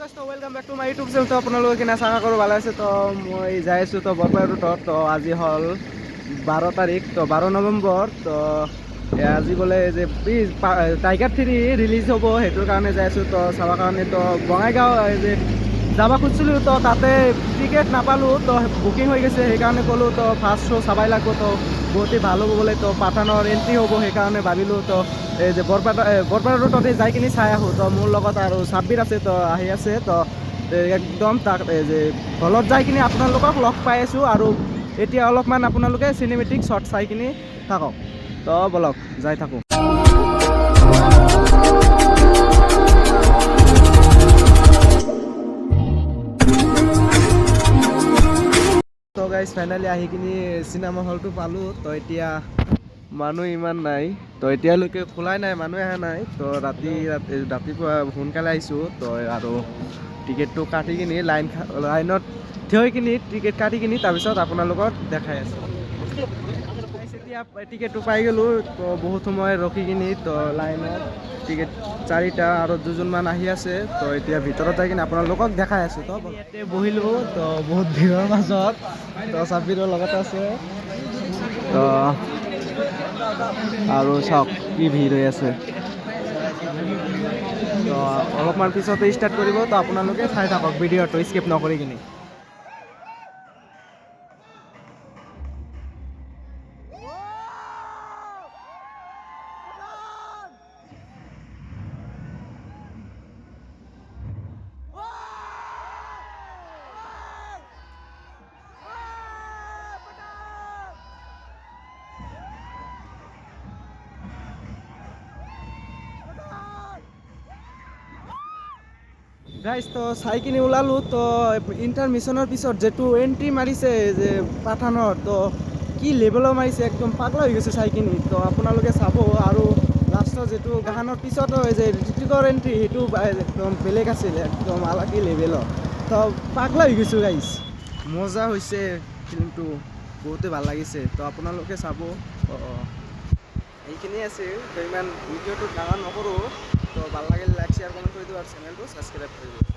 guys, so welcome back to my YouTube channel. তো আপোনালোকে কিনা আশা কৰোঁ ভালে আছে। তো মই যাই আছোঁ তো বৰপেটা ৰুটত। তো আজি হ'ল 12 তাৰিখ, তো 12 নৱেম্বৰ। তো আজি বোলে যে টাইগাৰ 3 ৰিলিজ হ'ব, সেইটোৰ কাৰণে যাই আছোঁ। তো চাবৰ কাৰণে তো বঙাইগাঁও যে যাব খুজিছিলোঁ, তো তাতে টিকেট নাপালোঁ। তো বুকিং হৈ গৈছে, সেইকাৰণে ক'লোঁ তো ফাৰ্ষ্ট শ্ব' চাবাই লাগিব। তো বহুতেই ভাল হ'ব বোলে। তো পাঠানৰ এণ্ট্ৰি হ'ব, সেইকাৰণে ভাবিলোঁ তো এই যে বৰপেটা ৰুটতে যাই কিনি চাই আহোঁ। তো মোৰ লগত আৰু ছাব্বিৰ আছে, তো আহি আছে। তো একদম তাক এই যে হলত যাই কিনি আপোনালোকক লগ পাই আছোঁ। আৰু এতিয়া অলপমান আপোনালোকে চিনেমেটিক শ্বট চাই কিনি থাকক। তো বলক যাই থাকোঁ। তো গাইজ ফাইনেলি আহি কিনি চিনেমা হলটো পালোঁ। তো এতিয়া মানুহ ইমান নাই, তো এতিয়ালৈকে খোলাই নাই, মানুহে অহা নাই। তো ৰাতিপুৱা সোনকালে আহিছোঁ। তো আৰু টিকেটটো কাটি কিনি লাইনত থিয় কিনি টিকেট কাটি কিনি তাৰপিছত আপোনালোকক দেখাই আছোঁ। এতিয়া টিকেটটো পাই গ'লোঁ। তো বহুত সময় ৰখি কিনি তো লাইনত টিকেট 4টা আৰু 2জনমান আহি আছে। তো এতিয়া ভিতৰত যাই কিনে আপোনালোকক দেখাই আছোঁ। তো ইয়াতে বহিলোঁ, তো বহুত ভিৰৰ মাজত। তো ছাব্বিৰৰ লগত আছে। তো আৰু চাওক কি ভিৰ হৈ আছে। তো অলপমান পিছতে ষ্টাৰ্ট কৰিব। তো আপোনালোকে চাই থাকক ভিডিঅ'টো স্কিপ নকৰি কিনি। গাইজ তো চাই কিনি ওলালোঁ। তো ইণ্টাৰমিছনৰ পিছত যিটো এণ্ট্ৰি মাৰিছে যে পাঠানৰ, তো কি লেভেলৰ মাৰিছে, একদম পাগলা হৈ গৈছে চাই কিনি। তো আপোনালোকে চাব। আৰু লাষ্টৰ যিটো গানৰ পিছত যে ঋতিকৰ এণ্ট্ৰি, সেইটো একদম বেলেগ আছিল, একদম আলাগি লেভেলৰ। তো পাগলা হৈ গৈছোঁ গাইজ, মজা হৈছে ফিল্মটো, বহুতে ভাল লাগিছে। তো আপোনালোকে চাব। এইখিনিয়ে আছিল। তো ইমান ভিডিঅ'টো ডাঙৰ নকৰোঁ। তো ভাল লাগিলে লাইক শ্বেয়াৰ কমেণ্ট কৰি দিব আৰু চেনেলটো ছাবস্ক্ৰাইব কৰিব।